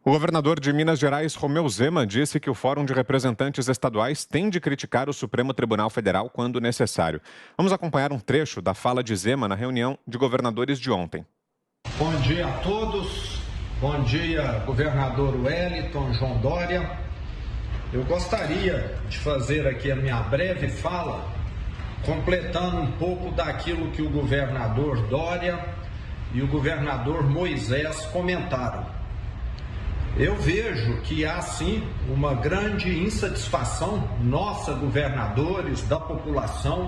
O governador de Minas Gerais, Romeu Zema, disse que o Fórum de Representantes Estaduais tem de criticar o Supremo Tribunal Federal quando necessário. Vamos acompanhar um trecho da fala de Zema na reunião de governadores de ontem. Bom dia a todos. Bom dia, governador Wellington, João Dória. Eu gostaria de fazer aqui a minha breve fala, completando um pouco daquilo que o governador Dória e o governador Moisés comentaram. Eu vejo que há sim uma grande insatisfação nossa, governadores, da população,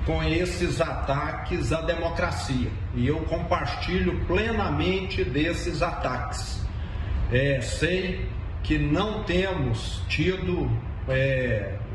com esses ataques à democracia. E eu compartilho plenamente desses ataques. Sei que não temos tido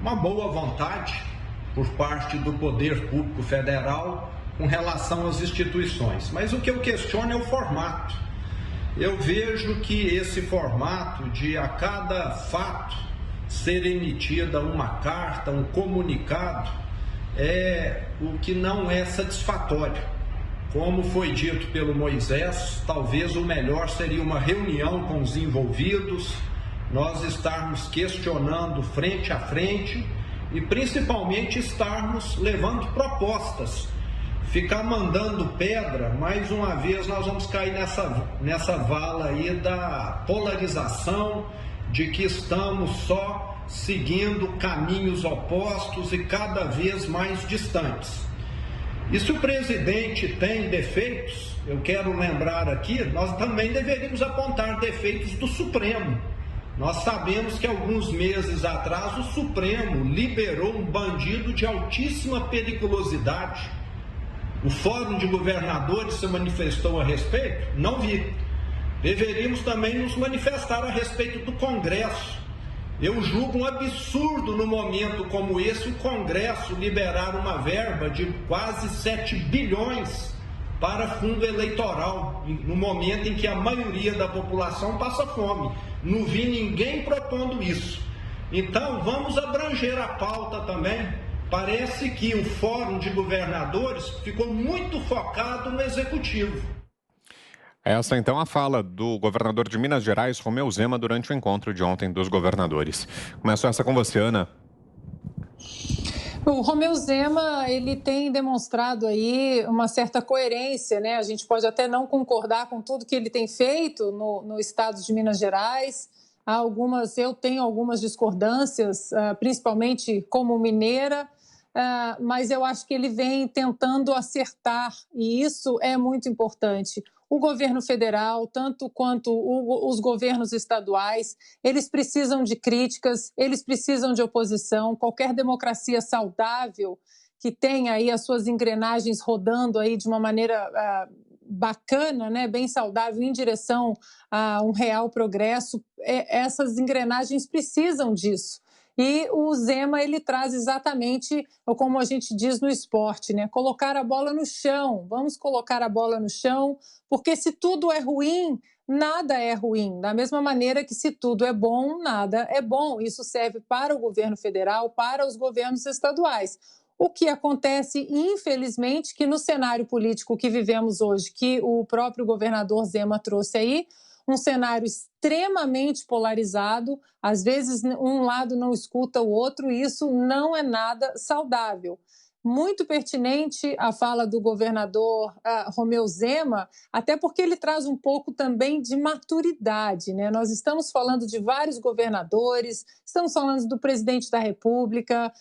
uma boa vontade por parte do Poder Público Federal com relação às instituições. Mas o que eu questiono é o formato. Eu vejo que esse formato de a cada fato ser emitida uma carta, um comunicado, é o que não é satisfatório. Como foi dito pelo Moisés, talvez o melhor seria uma reunião com os envolvidos, nós estarmos questionando frente a frente e principalmente estarmos levando propostas. Ficar mandando pedra, mais uma vez nós vamos cair nessa vala aí da polarização, de que estamos só seguindo caminhos opostos e cada vez mais distantes. E se o presidente tem defeitos, eu quero lembrar aqui, nós também deveríamos apontar defeitos do Supremo. Nós sabemos que alguns meses atrás o Supremo liberou um bandido de altíssima periculosidade. O Fórum de Governadores se manifestou a respeito? Não vi. Deveríamos também nos manifestar a respeito do Congresso. Eu julgo um absurdo no momento como esse o Congresso liberar uma verba de quase 7 bilhões para fundo eleitoral, no momento em que a maioria da população passa fome. Não vi ninguém propondo isso. Então, vamos abranger a pauta também. Parece que o Fórum de Governadores ficou muito focado no Executivo. Essa, então, a fala do governador de Minas Gerais, Romeu Zema, durante o encontro de ontem dos governadores. Começo essa com você, Ana. O Romeu Zema, ele tem demonstrado aí uma certa coerência, né? A gente pode até não concordar com tudo que ele tem feito no estado de Minas Gerais. Eu tenho algumas discordâncias, principalmente como mineira, mas eu acho que ele vem tentando acertar, e isso é muito importante. O governo federal, tanto quanto os governos estaduais, eles precisam de críticas, eles precisam de oposição. Qualquer democracia saudável que tenha aí as suas engrenagens rodando aí de uma maneira bacana, né, bem saudável, em direção a um real progresso, essas engrenagens precisam disso. E o Zema, ele traz exatamente, como a gente diz no esporte, né? Colocar a bola no chão. Vamos colocar a bola no chão, porque se tudo é ruim, nada é ruim. Da mesma maneira que se tudo é bom, nada é bom. Isso serve para o governo federal, para os governos estaduais. O que acontece, infelizmente, que no cenário político que vivemos hoje, que o próprio governador Zema trouxe aí, um cenário extremamente polarizado, às vezes um lado não escuta o outro, e isso não é nada saudável. Muito pertinente a fala do governador Romeu Zema, até porque ele traz um pouco também de maturidade, né? Nós estamos falando de vários governadores, estamos falando do presidente da República,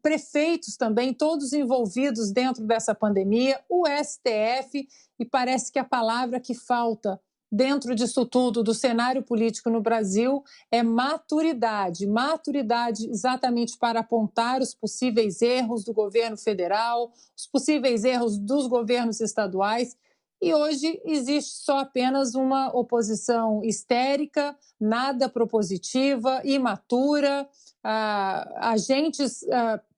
prefeitos também, todos envolvidos dentro dessa pandemia, o STF, e parece que a palavra que falta dentro disso tudo, do cenário político no Brasil, é maturidade. Maturidade exatamente para apontar os possíveis erros do governo federal, os possíveis erros dos governos estaduais. E hoje existe só apenas uma oposição histérica, nada propositiva, imatura, agentes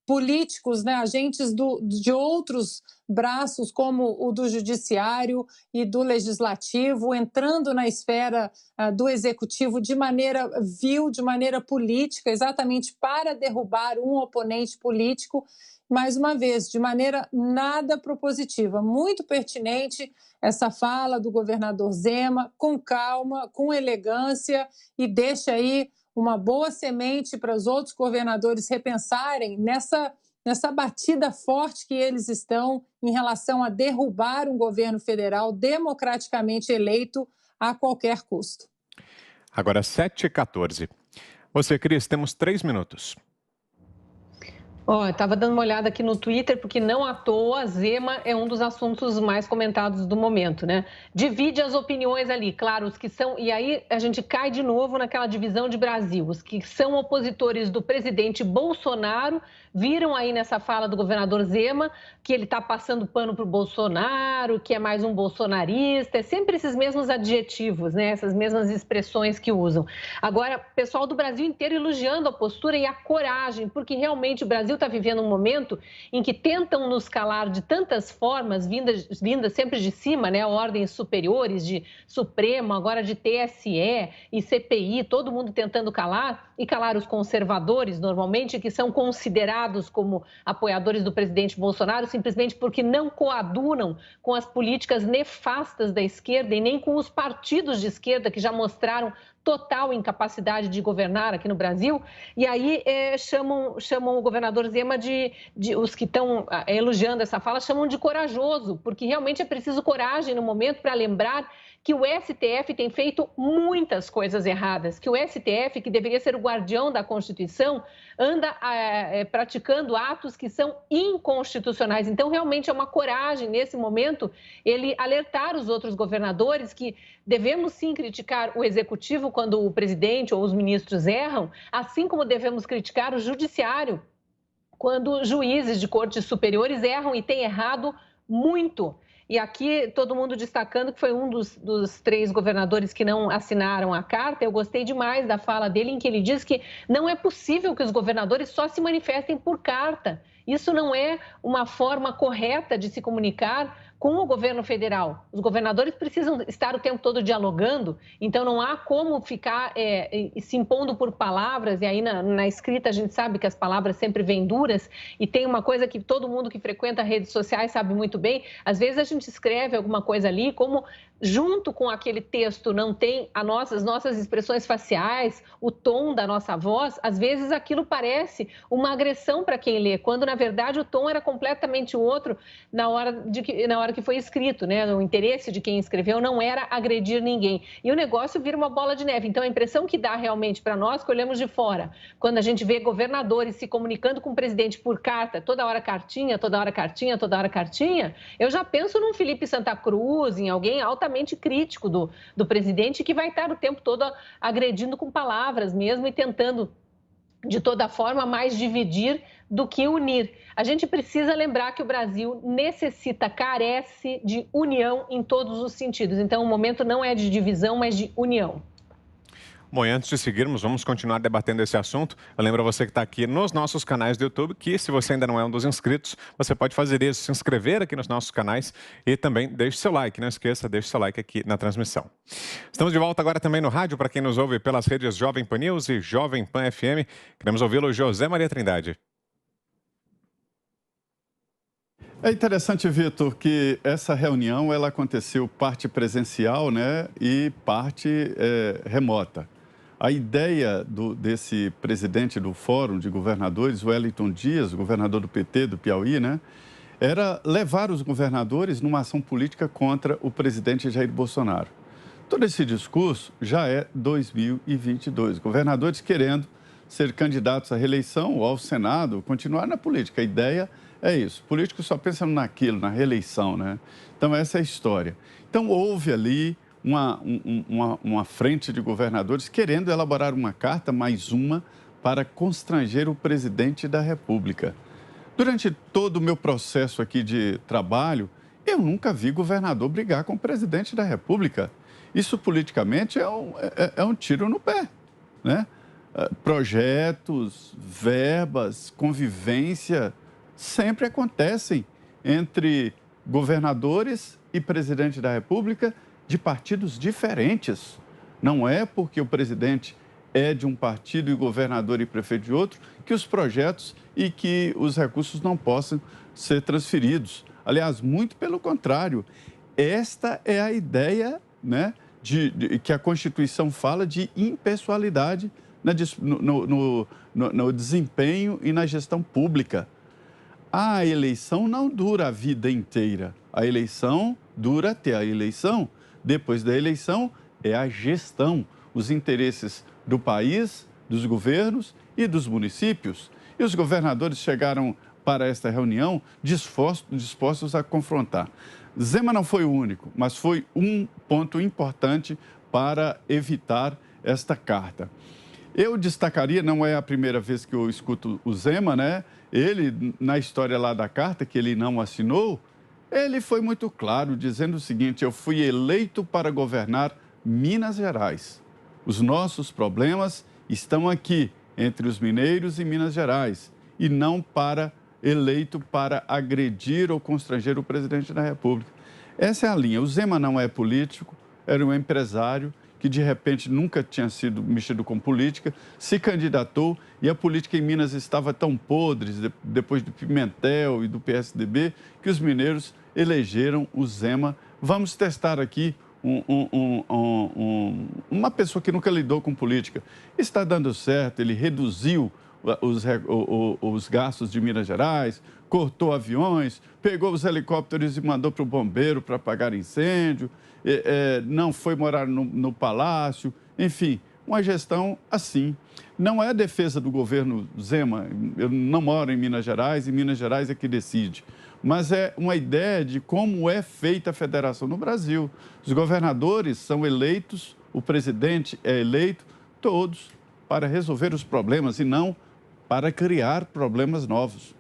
políticos, né, agentes de outros braços, como o do judiciário e do legislativo, entrando na esfera do executivo de maneira vil, de maneira política, exatamente para derrubar um oponente político, mais uma vez, de maneira nada propositiva. Muito pertinente essa fala do governador Zema, com calma, com elegância, e deixa aí uma boa semente para os outros governadores repensarem nessa batida forte que eles estão em relação a derrubar um governo federal democraticamente eleito a qualquer custo. Agora 7h14. Você, Cris, temos 3 minutos. Estava dando uma olhada aqui no Twitter, porque não à toa Zema é um dos assuntos mais comentados do momento, né? Divide as opiniões ali, claro, os que são... E aí a gente cai de novo naquela divisão de Brasil. Os que são opositores do presidente Bolsonaro viram aí nessa fala do governador Zema que ele está passando pano para o Bolsonaro, que é mais um bolsonarista, é sempre esses mesmos adjetivos, né? Essas mesmas expressões que usam. Agora, pessoal do Brasil inteiro elogiando a postura e a coragem, porque realmente o Brasil está vivendo um momento em que tentam nos calar de tantas formas, vindas sempre de cima, né? Ordens superiores, de Supremo, agora de TSE e CPI, todo mundo tentando calar, e calar os conservadores, normalmente, que são considerados como apoiadores do presidente Bolsonaro, simplesmente porque não coadunam com as políticas nefastas da esquerda e nem com os partidos de esquerda que já mostraram total incapacidade de governar aqui no Brasil. E aí chamam o governador Zema os que estão elogiando essa fala, chamam de corajoso, porque realmente é preciso coragem no momento para lembrar que o STF tem feito muitas coisas erradas, que o STF, que deveria ser o guardião da Constituição, anda praticando atos que são inconstitucionais. Então, realmente é uma coragem, nesse momento, ele alertar os outros governadores que devemos sim criticar o Executivo quando o presidente ou os ministros erram, assim como devemos criticar o Judiciário quando juízes de cortes superiores erram e têm errado muito. E aqui, todo mundo destacando que foi um dos 3 governadores que não assinaram a carta. Eu gostei demais da fala dele, em que ele diz que não é possível que os governadores só se manifestem por carta. Isso não é uma forma correta de se comunicar com o governo federal. Os governadores precisam estar o tempo todo dialogando, então não há como ficar se impondo por palavras, e aí na escrita a gente sabe que as palavras sempre vêm duras, e tem uma coisa que todo mundo que frequenta redes sociais sabe muito bem, às vezes a gente escreve alguma coisa ali, como junto com aquele texto não tem as nossas expressões faciais, o tom da nossa voz, às vezes aquilo parece uma agressão para quem lê, quando na verdade o tom era completamente outro na hora que foi escrito, né? O interesse de quem escreveu não era agredir ninguém. E o negócio vira uma bola de neve. Então, a impressão que dá realmente para nós, que olhamos de fora, quando a gente vê governadores se comunicando com o presidente por carta, toda hora cartinha, toda hora cartinha, toda hora cartinha, eu já penso num Felipe Santa Cruz, em alguém altamente crítico do presidente, que vai estar o tempo todo agredindo com palavras mesmo e tentando, de toda forma, mais dividir do que unir. A gente precisa lembrar que o Brasil carece de união em todos os sentidos. Então, o momento não é de divisão, mas de união. Bom, e antes de seguirmos, vamos continuar debatendo esse assunto. Eu lembro a você que está aqui nos nossos canais do YouTube que, se você ainda não é um dos inscritos, você pode fazer isso, se inscrever aqui nos nossos canais e também deixe seu like. Não esqueça, deixe seu like aqui na transmissão. Estamos de volta agora também no rádio, para quem nos ouve pelas redes Jovem Pan News e Jovem Pan FM. Queremos ouvi-lo, José Maria Trindade. É interessante, Vitor, que essa reunião ela aconteceu parte presencial, né, e parte remota. A ideia desse presidente do Fórum de Governadores, Wellington Dias, governador do PT do Piauí, né, era levar os governadores numa ação política contra o presidente Jair Bolsonaro. Todo esse discurso já é 2022. Governadores querendo ser candidatos à reeleição ou ao Senado, continuar na política. A ideia é isso. Político só pensa naquilo, na reeleição, né? Então, essa é a história. Então, houve ali uma frente de governadores querendo elaborar uma carta, mais uma, para constranger o presidente da República. Durante todo o meu processo aqui de trabalho, eu nunca vi governador brigar com o presidente da República. Isso, politicamente, é um tiro no pé, né? projetos, verbas, convivência, sempre acontecem entre governadores e presidente da República de partidos diferentes. Não é porque o presidente é de um partido e o governador e prefeito de outro que os projetos e que os recursos não possam ser transferidos. Aliás, muito pelo contrário. Esta é a ideia, né, que a Constituição fala de impessoalidade no desempenho e na gestão pública. A eleição não dura a vida inteira. A eleição dura até a eleição. Depois da eleição é a gestão, os interesses do país, dos governos e dos municípios. E os governadores chegaram para esta reunião dispostos a confrontar. Zema não foi o único, mas foi um ponto importante para evitar esta carta. Eu destacaria, não é a primeira vez que eu escuto o Zema, né? Ele, na história lá da carta, que ele não assinou, ele foi muito claro, dizendo o seguinte: eu fui eleito para governar Minas Gerais. Os nossos problemas estão aqui, entre os mineiros e Minas Gerais, e não eleito para agredir ou constranger o presidente da República. Essa é a linha. O Zema não é político, era um empresário que, de repente, nunca tinha sido mexido com política, se candidatou e a política em Minas estava tão podre, depois do Pimentel e do PSDB, que os mineiros elegeram o Zema. Vamos testar aqui uma pessoa que nunca lidou com política. Está dando certo, ele reduziu os gastos de Minas Gerais, cortou aviões, pegou os helicópteros e mandou para o bombeiro para apagar incêndio, não foi morar no palácio, enfim, uma gestão assim. Não é a defesa do governo Zema, eu não moro em Minas Gerais e Minas Gerais é que decide, mas é uma ideia de como é feita a federação no Brasil. Os governadores são eleitos, o presidente é eleito, todos para resolver os problemas e não para criar problemas novos.